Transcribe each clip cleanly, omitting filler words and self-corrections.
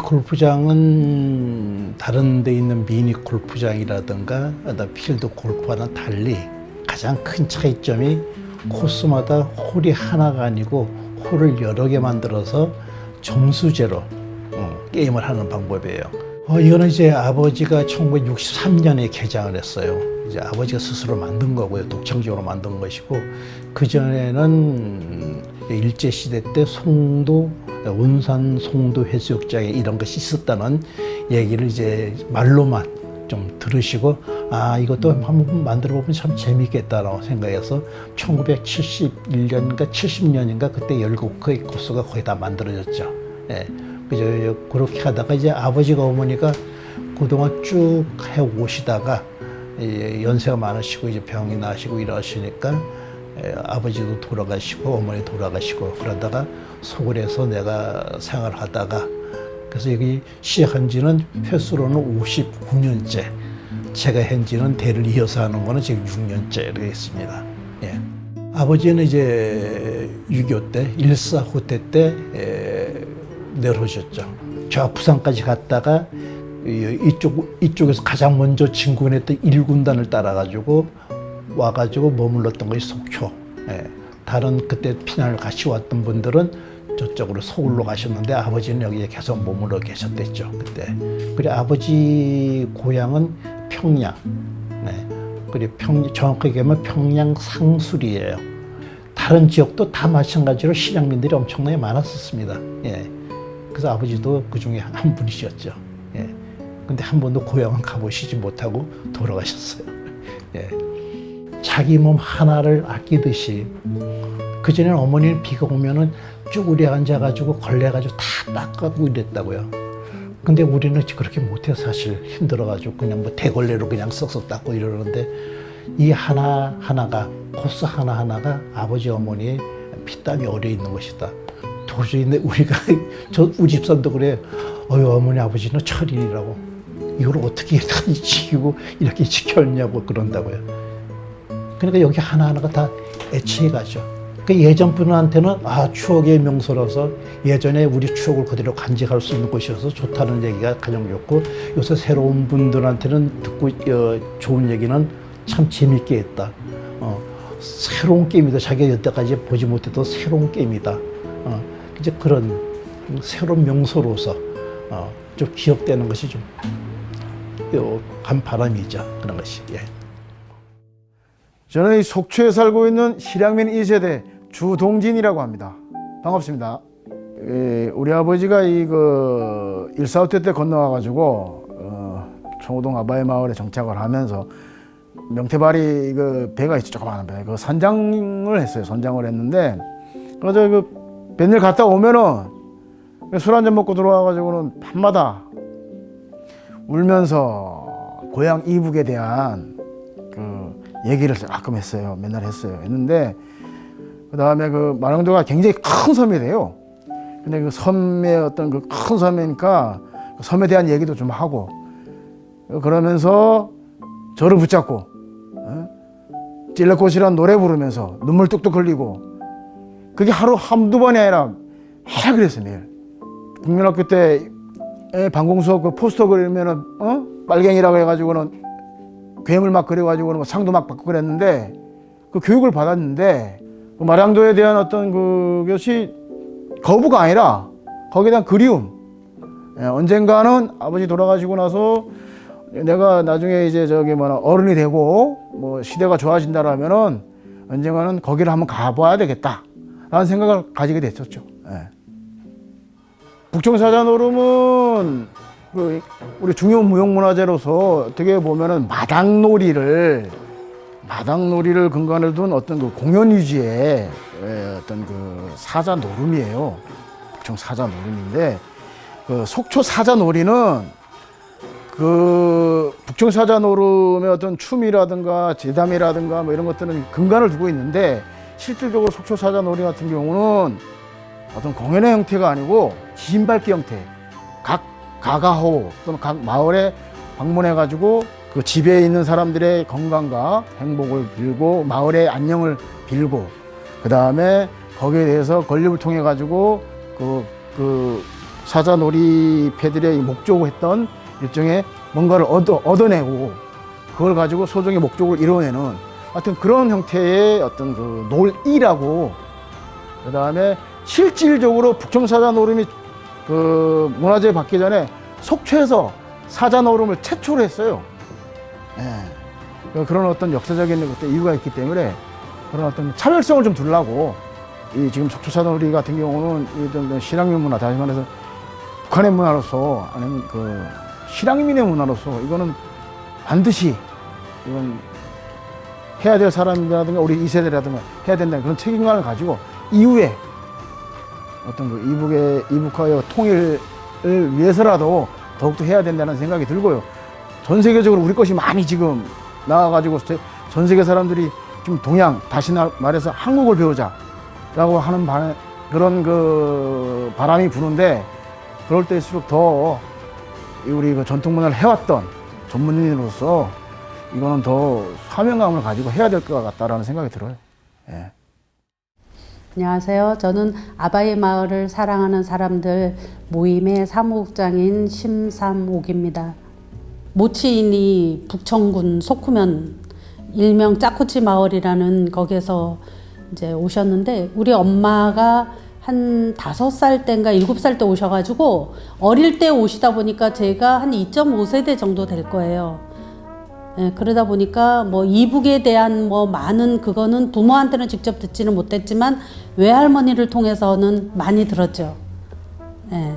골프장은 다른 데 있는 미니 골프장이라든가 필드 골프와는 달리 가장 큰 차이점이 코스마다 홀이 하나가 아니고 홀을 여러 개 만들어서 점수제로 게임을 하는 방법이에요. 이거는 이제 아버지가 1963년에 개장을 했어요. 이제 아버지가 스스로 만든 거고요. 독창적으로 만든 것이고, 그전에는 일제시대 때 송도, 온산 송도 해수욕장에 이런 것이 있었다는 얘기를 이제 말로만 좀 들으시고, 이것도 한번 만들어 보면 참 재밌겠다라고 생각해서 1971년인가 70년인가 그때 17개의 코스가 거의 다 만들어졌죠. 예. 그죠. 그렇게 하다가 이제 아버지가 어머니가 그동안 쭉 해 오시다가 연세가 많으시고 이제 병이 나시고 이러시니까 아버지도 돌아가시고 어머니 돌아가시고 그러다가 서울에서 내가 생활하다가 그래서 여기 시작한 지는 횟수로는 59년째, 제가 현지는 대를 이어서 하는 거는 지금 6년째 되겠습니다. 예. 아버지는 이제 6.25 때, 1.4 후퇴 때 내려오셨죠. 저 부산까지 갔다가 이쪽에서 가장 먼저 진군했던 1군단을 따라가지고 와가지고 머물렀던 것이 속초. 예. 다른 그때 피난을 같이 왔던 분들은 저쪽으로 서울로 가셨는데 아버지는 여기에 계속 머물러 계셨댔죠. 그때. 그리고 아버지 고향은 평양. 네. 그리고 정확하게 하면 평양 상술이에요. 다른 지역도 다 마찬가지로 실향민들이 엄청나게 많았었습니다. 예. 그래서 아버지도 그 중에 한 분이셨죠. 예. 근데 한 번도 고향은 가보시지 못하고 돌아가셨어요. 예. 자기 몸 하나를 아끼듯이, 그전에는 어머니는 비가 오면은 쭈그려 앉아가지고 걸레가지고 다 닦아고 이랬다고요. 근데 우리는 그렇게 못해서 사실 힘들어가지고 그냥 뭐 대걸레로 그냥 썩썩 닦고 이러는데, 이 하나하나가, 코스 하나하나가 아버지 어머니의 피땀이 어려 있는 것이다. 도저히 우리가, 우리 집사람도 그래요. 어머니 아버지는 철인이라고. 이걸 어떻게 지키고 이렇게 지켰냐고 그런다고요. 그러니까 여기 하나하나가 다 애착이 가죠. 그 예전 분한테는 추억의 명소라서 예전에 우리 추억을 그대로 간직할 수 있는 곳이어서 좋다는 얘기가 가장 좋고, 요새 새로운 분들한테는 듣고 좋은 얘기는 참 재밌게 했다. 새로운 게임이다. 자기가 여태까지 보지 못했던 새로운 게임이다. 이제 그런 새로운 명소로서 좀 기억되는 것이 좀 간 바람이죠. 그런 것이. 예. 저는 이 속초에 살고 있는 실향민 2세대 주동진이라고 합니다. 반갑습니다. 우리 아버지가 1.4 후퇴 때 건너와가지고 청호동 아바이 마을에 정착을 하면서 명태발이 배가 있죠. 조그마한 배. 그 선장을 했어요. 선장을 했는데, 그래서 뱃일 갔다 오면은 술 한잔 먹고 들어와가지고는 밤마다 울면서 고향 이북에 대한 얘기를 가끔 했어요. 맨날 했어요. 했는데, 그 다음에 마령도가 굉장히 큰 섬이래요. 근데 그 섬의 어떤 큰 섬이니까 그 섬에 대한 얘기도 좀 하고, 그러면서 저를 붙잡고, 찔레꽃이란 노래 부르면서 눈물 뚝뚝 흘리고, 그게 하루 한두 번이 아니라 매일 그랬어요, 매일. 국민학교 때 방공 수업 포스터 그리면은, 빨갱이라고 해가지고는 괴물 막 그려가지고는 상도 막 받고 그랬는데, 그 교육을 받았는데, 그 마량도에 대한 어떤 그것이 거부가 아니라 거기에 대한 그리움. 언젠가는 아버지 돌아가시고 나서 내가 나중에 이제 어른이 되고 뭐 시대가 좋아진다라면은 언젠가는 거기를 한번 가봐야 되겠다라는 생각을 가지게 됐었죠. 북청사자노름은 우리 중요 무형문화재로서 어떻게 보면은 마당놀이를 근간을 둔 어떤 공연 위주의 어떤 사자노름이에요. 북청 사자노름인데, 속초 사자놀이는 북청 사자노름의 어떤 춤이라든가 제담이라든가 뭐 이런 것들은 근간을 두고 있는데, 실질적으로 속초 사자놀이 같은 경우는 어떤 공연의 형태가 아니고 기인밟기 형태, 각 가가호 또는 각 마을에 방문해가지고 그 집에 있는 사람들의 건강과 행복을 빌고 마을의 안녕을 빌고, 그 다음에 거기에 대해서 건립을 통해 가지고 사자놀이 패들의 목적했던 일종의 뭔가를 얻어내고 그걸 가지고 소정의 목적을 이뤄내는 하여튼 그런 형태의 어떤 그 놀이라고, 그 다음에 실질적으로 북청사자노름이 그 문화재 받기 전에 속초에서 사자노름을 최초로 했어요. 예. 그런 어떤 역사적인 이유가 있기 때문에 그런 어떤 차별성을 좀 두려고 이 지금 속초사자놀이 같은 경우는 이런 실향민 문화, 다시 말해서 북한의 문화로서 아니면 그 실향민의 문화로서 이거는 반드시 이건 해야 될 사람이라든가 우리 2세대라든가 해야 된다는 그런 책임감을 가지고 이후에 어떤 그 이북화의 통일을 위해서라도 더욱더 해야 된다는 생각이 들고요. 전 세계적으로 우리 것이 많이 지금 나와가지고 전 세계 사람들이 좀 동양, 다시 말해서 한국을 배우자라고 하는 그런 그 바람이 부는데, 그럴 때일수록 더 우리 그 전통 문화를 해왔던 전문인으로서 이거는 더 사명감을 가지고 해야 될 것 같다라는 생각이 들어요. 예. 안녕하세요. 저는 아바이 마을을 사랑하는 사람들 모임의 사무국장인 심삼옥입니다. 모치인이 북청군 속후면 일명 짜꾸치 마을이라는 거기서 이제 오셨는데, 우리 엄마가 한 5살 때인가 7살 때 오셔가지고 어릴 때 오시다 보니까 제가 한 2.5세대 정도 될 거예요. 예, 그러다 보니까 뭐 이북에 대한 뭐 많은 그거는 부모한테는 직접 듣지는 못했지만 외할머니를 통해서는 많이 들었죠. 예,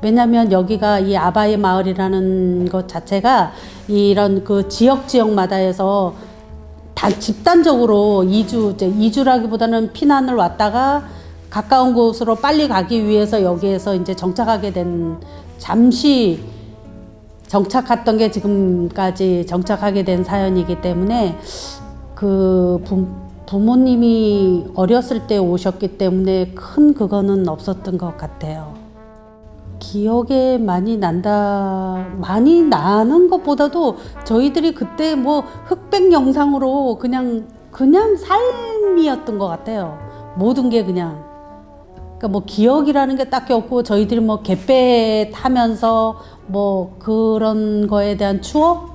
왜냐하면 여기가 이 아바이 마을이라는 것 자체가 이런 그 지역마다 해서 다 집단적으로 이주라기보다는 피난을 왔다가 가까운 곳으로 빨리 가기 위해서 여기에서 이제 정착하게 된, 잠시 정착했던 게 지금까지 정착하게 된 사연이기 때문에 그 부모님이 어렸을 때 오셨기 때문에 큰 그거는 없었던 것 같아요. 기억에 많이 나는 것보다도 저희들이 그때 뭐 흑백 영상으로 그냥 삶이었던 것 같아요. 모든 게 그냥. 그러니까 뭐 기억이라는 게 딱히 없고, 저희들이 뭐 갯배 타면서 뭐 그런 거에 대한 추억,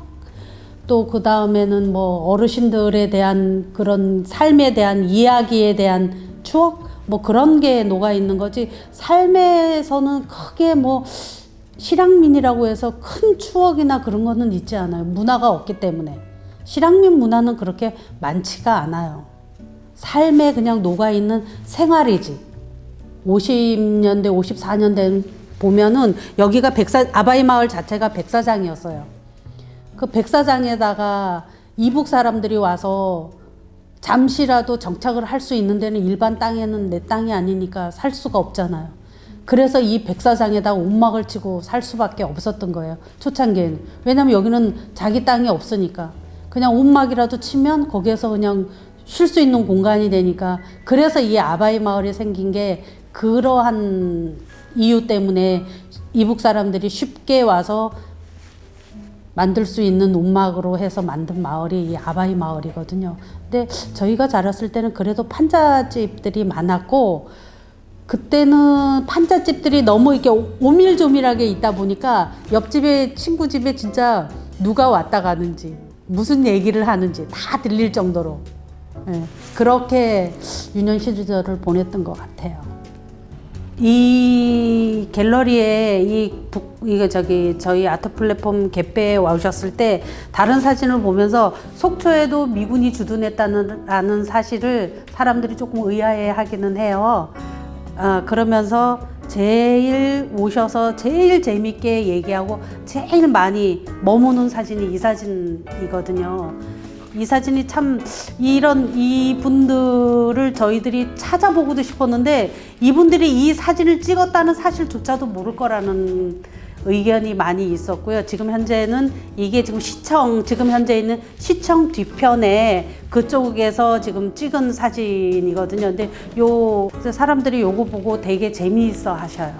또 그 다음에는 뭐 어르신들에 대한 그런 삶에 대한 이야기에 대한 추억, 뭐 그런 게 녹아 있는 거지, 삶에서는 크게 뭐 실향민이라고 해서 큰 추억이나 그런 거는 있지 않아요. 문화가 없기 때문에. 실향민 문화는 그렇게 많지가 않아요. 삶에 그냥 녹아 있는 생활이지. 50년대, 54년대 보면은 여기가 아바이 마을 자체가 백사장이었어요. 그 백사장에다가 이북 사람들이 와서 잠시라도 정착을 할 수 있는 데는 일반 땅에는 내 땅이 아니니까 살 수가 없잖아요. 그래서 이 백사장에다 움막을 치고 살 수밖에 없었던 거예요. 초창기에는. 왜냐면 여기는 자기 땅이 없으니까. 그냥 움막이라도 치면 거기에서 그냥 쉴 수 있는 공간이 되니까. 그래서 이 아바이 마을이 생긴 게 그러한 이유 때문에 이북 사람들이 쉽게 와서 만들 수 있는 움막으로 해서 만든 마을이 이 아바이 마을이거든요. 근데 저희가 자랐을 때는 그래도 판자집들이 많았고, 그때는 판자집들이 너무 이렇게 오밀조밀하게 있다 보니까 옆집에 친구 집에 진짜 누가 왔다 가는지 무슨 얘기를 하는지 다 들릴 정도로, 예, 그렇게 유년 시절을 보냈던 것 같아요. 이 갤러리에 저희 아트 플랫폼 갯배에 오셨을 때 다른 사진을 보면서 속초에도 미군이 주둔했다는 사실을 사람들이 조금 의아해 하기는 해요. 그러면서 제일 오셔서 제일 재밌게 얘기하고 제일 많이 머무는 사진이 이 사진이거든요. 이 사진이 참, 이분들을 저희들이 찾아보고도 싶었는데 이분들이 이 사진을 찍었다는 사실조차도 모를 거라는 의견이 많이 있었고요. 지금 현재는 이게 지금 현재 있는 시청 뒤편에 그쪽에서 지금 찍은 사진이거든요. 근데 사람들이 요거 보고 되게 재미있어 하셔요.